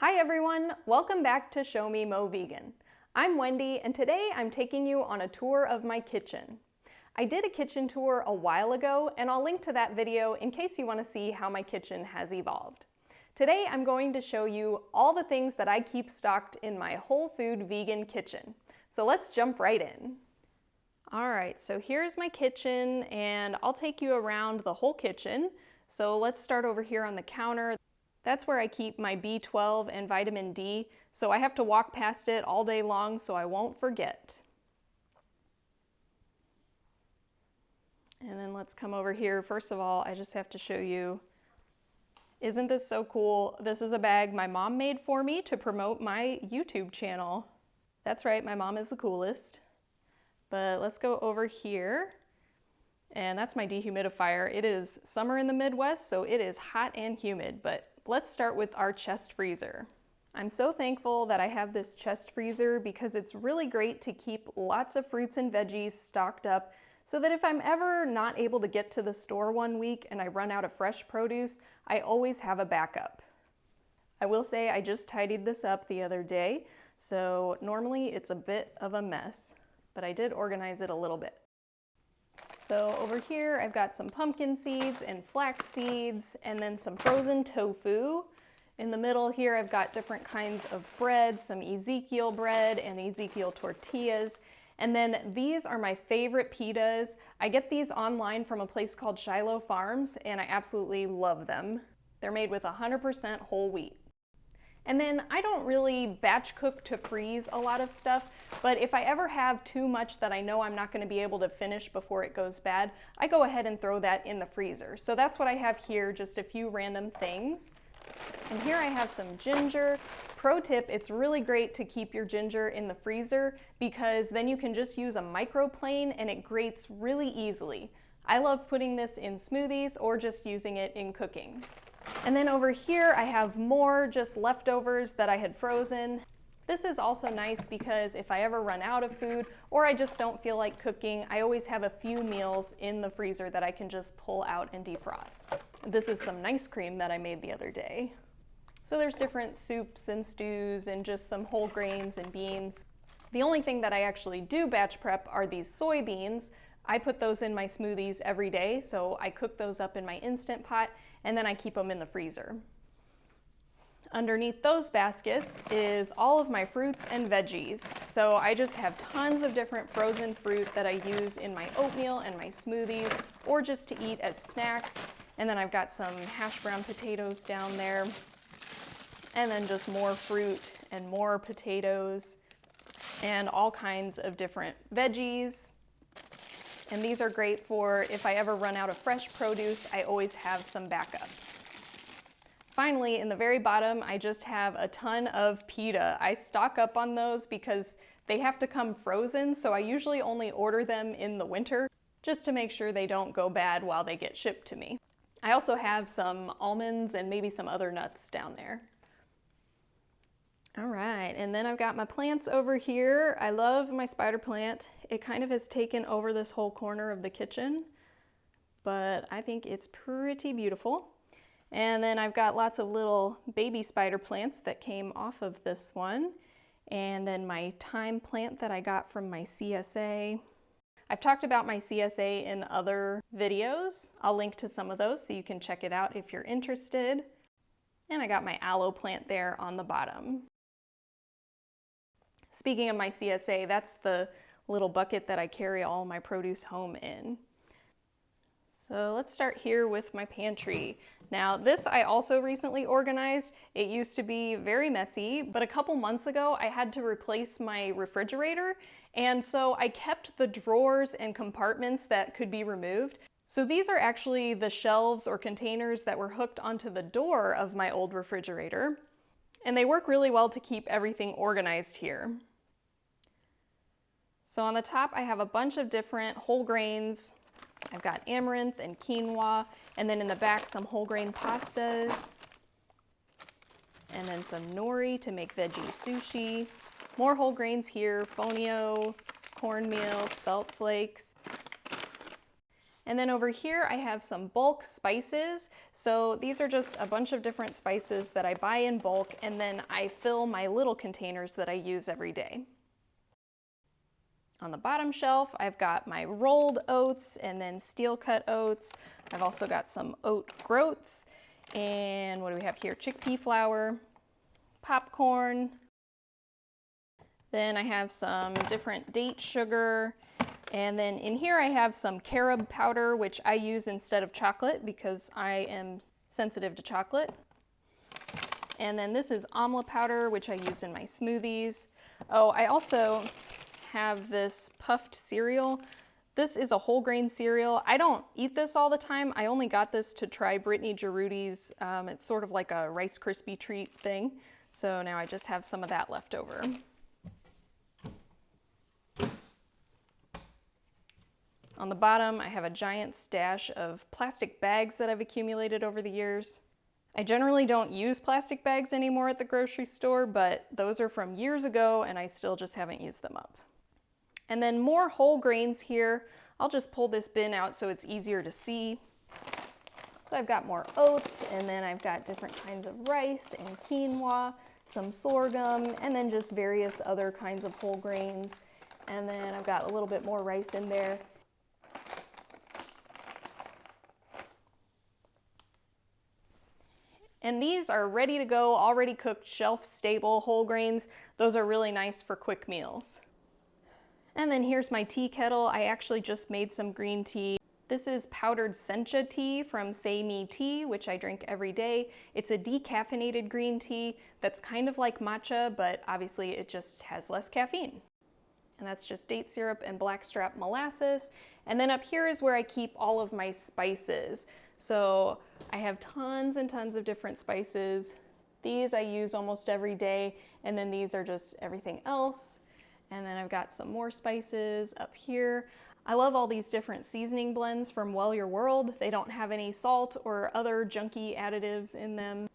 Hi everyone, welcome back to Show Me Mo Vegan. I'm Wendy and today I'm taking you on a tour of my kitchen. I did a kitchen tour a while ago and I'll link to that video in case you want to see how my kitchen has evolved. Today I'm going to show you all the things that I keep stocked in my whole food vegan kitchen. So let's jump right in. Alright, so here's my kitchen and I'll take you around the whole kitchen. So let's start over here on the counter. That's where I keep my B12 and vitamin D, so I have to walk past it all day long so I won't forget. And then let's come over here. First of all, I just have to show you, isn't this so cool? This is a bag my mom made for me to promote my YouTube channel. That's right, my mom is the coolest. But let's go over here. And that's my dehumidifier. It is summer in the Midwest, so it is hot and humid, but let's start with our chest freezer. I'm so thankful that I have this chest freezer because it's really great to keep lots of fruits and veggies stocked up so that if I'm ever not able to get to the store one week and I run out of fresh produce, I always have a backup. I will say I just tidied this up the other day, so normally it's a bit of a mess, but I did organize it a little bit. So over here, I've got some pumpkin seeds and flax seeds, and then some frozen tofu. In the middle here, I've got different kinds of bread, some Ezekiel bread and Ezekiel tortillas. And then these are my favorite pitas. I get these online from a place called Shiloh Farms, and I absolutely love them. They're made with 100% whole wheat. And then I don't really batch cook to freeze a lot of stuff, but if I ever have too much that I know I'm not going to be able to finish before it goes bad, I go ahead and throw that in the freezer. So that's what I have here, just a few random things. And here I have some ginger. Pro tip, it's really great to keep your ginger in the freezer because then you can just use a microplane and it grates really easily. I love putting this in smoothies or just using it in cooking. And then over here I have more just leftovers that I had frozen. This is also nice because if I ever run out of food or I just don't feel like cooking, I always have a few meals in the freezer that I can just pull out and defrost. This is some nice cream that I made the other day. So there's different soups and stews and just some whole grains and beans. The only thing that I actually do batch prep are these soybeans. I put those in my smoothies every day, so I cook those up in my Instant Pot and then I keep them in the freezer. Underneath those baskets is all of my fruits and veggies. So I just have tons of different frozen fruit that I use in my oatmeal and my smoothies or just to eat as snacks. And then I've got some hash brown potatoes down there. And then just more fruit and more potatoes and all kinds of different veggies. And these are great for if I ever run out of fresh produce, I always have some backups. Finally, in the very bottom, I just have a ton of pita. I stock up on those because they have to come frozen, so I usually only order them in the winter just to make sure they don't go bad while they get shipped to me. I also have some almonds and maybe some other nuts down there. All right, and then I've got my plants over here. I love my spider plant. It kind of has taken over this whole corner of the kitchen, but I think it's pretty beautiful. And then I've got lots of little baby spider plants that came off of this one. And then my thyme plant that I got from my CSA. I've talked about my CSA in other videos. I'll link to some of those so you can check it out if you're interested. And I got my aloe plant there on the bottom. Speaking of my CSA, that's the little bucket that I carry all my produce home in. So let's start here with my pantry. Now this I also recently organized. It used to be very messy, but a couple months ago I had to replace my refrigerator, and so I kept the drawers and compartments that could be removed. So these are actually the shelves or containers that were hooked onto the door of my old refrigerator, and they work really well to keep everything organized here. So on the top I have a bunch of different whole grains. I've got amaranth and quinoa, and then in the back some whole grain pastas, and then some nori to make veggie sushi. More whole grains here, fonio, cornmeal, spelt flakes. And then over here I have some bulk spices. So these are just a bunch of different spices that I buy in bulk, and then I fill my little containers that I use every day. On the bottom shelf, I've got my rolled oats and then steel cut oats. I've also got some oat groats, and what do we have here? Chickpea flour, popcorn. Then I have some different date sugar. And then in here I have some carob powder, which I use instead of chocolate because I am sensitive to chocolate. And then this is amla powder, which I use in my smoothies. Oh, I also have this puffed cereal. This is a whole grain cereal. I don't eat this all the time. I only got this to try Brittany Giarrudi's. It's sort of like a Rice Krispie treat thing. So now I just have some of that left over. On the bottom, I have a giant stash of plastic bags that I've accumulated over the years. I generally don't use plastic bags anymore at the grocery store, but those are from years ago and I still just haven't used them up. And then more whole grains here. I'll just pull this bin out so it's easier to see. So I've got more oats, and then I've got different kinds of rice and quinoa, some sorghum, and then just various other kinds of whole grains. And then I've got a little bit more rice in there. And these are ready to go, already cooked, shelf-stable whole grains. Those are really nice for quick meals. And then here's my tea kettle. I actually just made some green tea. This is powdered sencha tea from Say Me Tea, which I drink every day. It's a decaffeinated green tea that's kind of like matcha, but obviously it just has less caffeine. And that's just date syrup and blackstrap molasses. And then up here is where I keep all of my spices. So I have tons and tons of different spices. These I use almost every day, and then these are just everything else. And then I've got some more spices up here. I love all these different seasoning blends from Well Your World. They don't have any salt or other junky additives in them.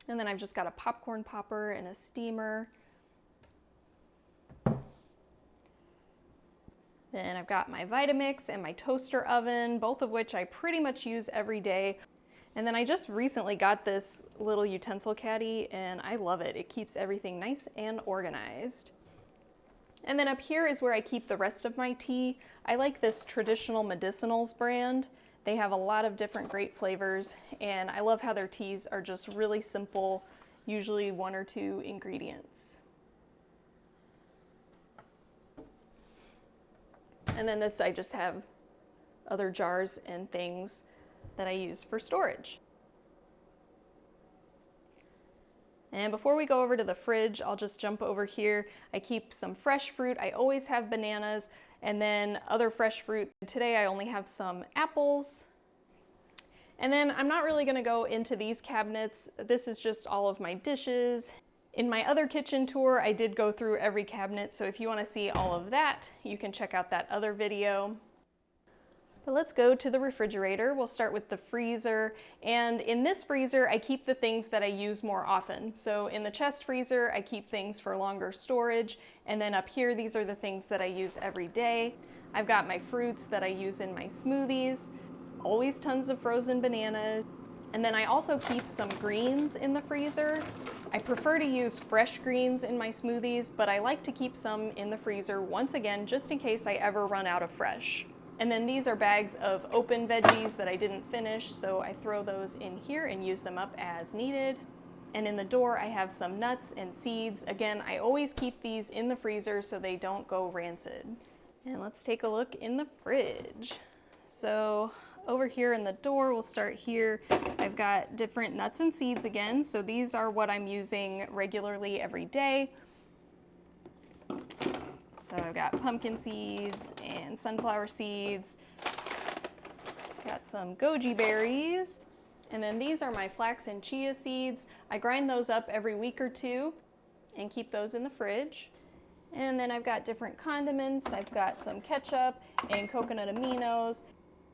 And then I've just got a popcorn popper and a steamer. Then I've got my Vitamix and my toaster oven, both of which I pretty much use every day. And then I just recently got this little utensil caddy and I love it. It keeps everything nice and organized. And then up here is where I keep the rest of my tea. I like this Traditional Medicinals brand. They have a lot of different great flavors, and I love how their teas are just really simple, usually 1 or 2 ingredients. And then this, I just have other jars and things that I use for storage. And before we go over to the fridge, I'll just jump over here. I keep some fresh fruit. I always have bananas and then other fresh fruit. Today I only have some apples. And then I'm not really gonna go into these cabinets. This is just all of my dishes. In my other kitchen tour, I did go through every cabinet, so if you wanna see all of that, you can check out that other video. But let's go to the refrigerator. We'll start with the freezer. And in this freezer, I keep the things that I use more often. So in the chest freezer, I keep things for longer storage. And then up here, these are the things that I use every day. I've got my fruits that I use in my smoothies, always tons of frozen bananas. And then I also keep some greens in the freezer. I prefer to use fresh greens in my smoothies, but I like to keep some in the freezer once again, just in case I ever run out of fresh. And then these are bags of open veggies that I didn't finish, so I throw those in here and use them up as needed. And in the door, I have some nuts and seeds. Again, I always keep these in the freezer so they don't go rancid. And let's take a look in the fridge. So over here in the door, we'll start here. I've got different nuts and seeds again. So these are what I'm using regularly every day. So I've got pumpkin seeds and sunflower seeds. Got some goji berries. And then these are my flax and chia seeds. I grind those up every week or 2 and keep those in the fridge. And then I've got different condiments. I've got some ketchup and coconut aminos.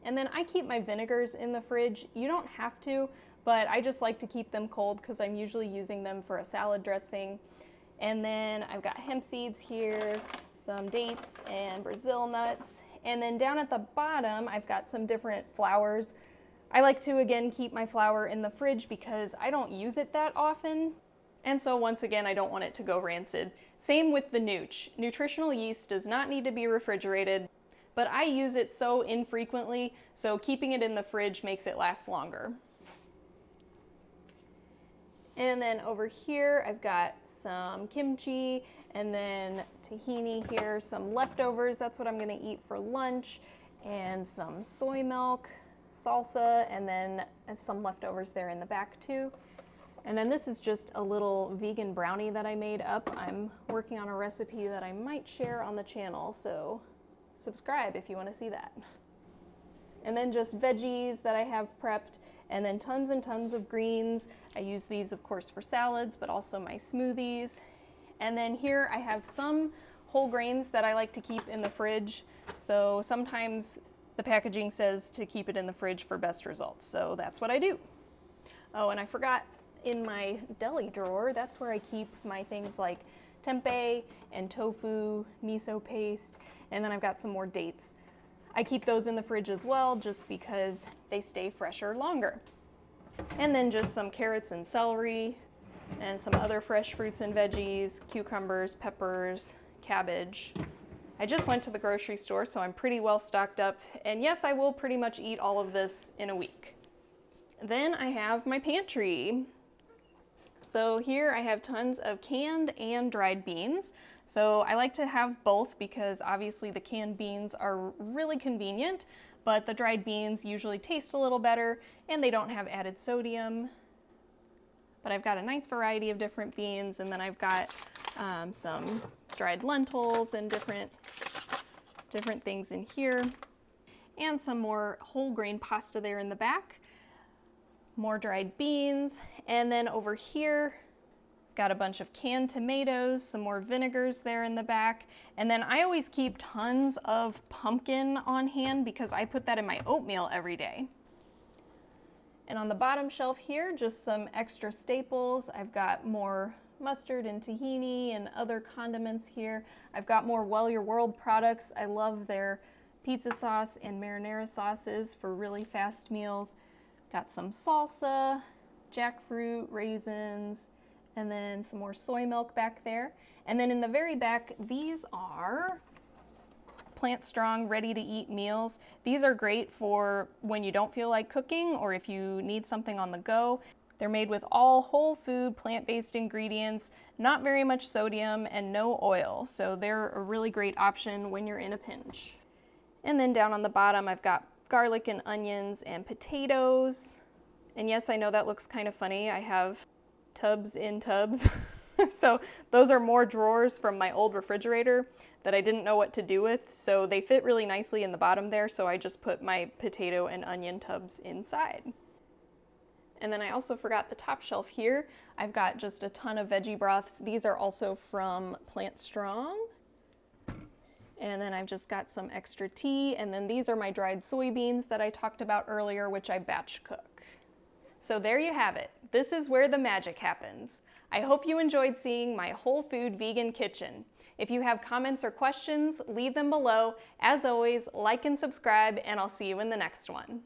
And then I keep my vinegars in the fridge. You don't have to, but I just like to keep them cold because I'm usually using them for a salad dressing. And then I've got hemp seeds here, some dates and Brazil nuts, And then down at the bottom, I've got some different flours. I like to, again, keep my flour in the fridge because I don't use it that often. And so once again, I don't want it to go rancid. Same with the nooch. Nutritional yeast does not need to be refrigerated, but I use it so infrequently, so keeping it in the fridge makes it last longer. And then over here, I've got some kimchi and then tahini here, some leftovers. That's what I'm gonna eat for lunch, and some soy milk, salsa, and then some leftovers there in the back too. And then this is just a little vegan brownie that I made up. I'm working on a recipe that I might share on the channel, so subscribe if you want to see that. And then just veggies that I have prepped, and then tons and tons of greens. I use these, of course, for salads, but also my smoothies. And then here I have some whole grains that I like to keep in the fridge. So sometimes the packaging says to keep it in the fridge for best results, so that's what I do. Oh, and I forgot, in my deli drawer, that's where I keep my things like tempeh and tofu, miso paste, and then I've got some more dates. I keep those in the fridge as well just because they stay fresher longer. And then just some carrots and celery and some other fresh fruits and veggies, cucumbers, peppers, cabbage. I just went to the grocery store, so I'm pretty well stocked up, and yes, I will pretty much eat all of this in a week. Then I have my pantry. So here I have tons of canned and dried beans. So I like to have both because obviously the canned beans are really convenient, but the dried beans usually taste a little better and they don't have added sodium. But I've got a nice variety of different beans, and then I've got some dried lentils and different things in here, and some more whole grain pasta there in the back. More dried beans, and then over here got a bunch of canned tomatoes, some more vinegars there in the back, and then I always keep tons of pumpkin on hand because I put that in my oatmeal every day. And on the bottom shelf here, just some extra staples. I've got more mustard and tahini and other condiments here. I've got more Well Your World products. I love their pizza sauce and marinara sauces for really fast meals. Got some salsa, jackfruit, raisins, and then some more soy milk back there. And then in the very back, these are Plant Strong ready-to-eat meals. These are great for when you don't feel like cooking or if you need something on the go. They're made with all whole food, plant-based ingredients, not very much sodium, and no oil. So they're a really great option when you're in a pinch. And then down on the bottom, I've got garlic and onions and potatoes. And yes, I know that looks kind of funny. I have tubs in tubs. So those are more drawers from my old refrigerator that I didn't know what to do with. So they fit really nicely in the bottom there. So I just put my potato and onion tubs inside. And then I also forgot the top shelf here. I've got just a ton of veggie broths. These are also from Plant Strong. And then I've just got some extra tea, and then these are my dried soybeans that I talked about earlier, which I batch cook. So there you have it. This is where the magic happens. I hope you enjoyed seeing my whole food vegan kitchen. If you have comments or questions, leave them below. As always, like and subscribe, and I'll see you in the next one.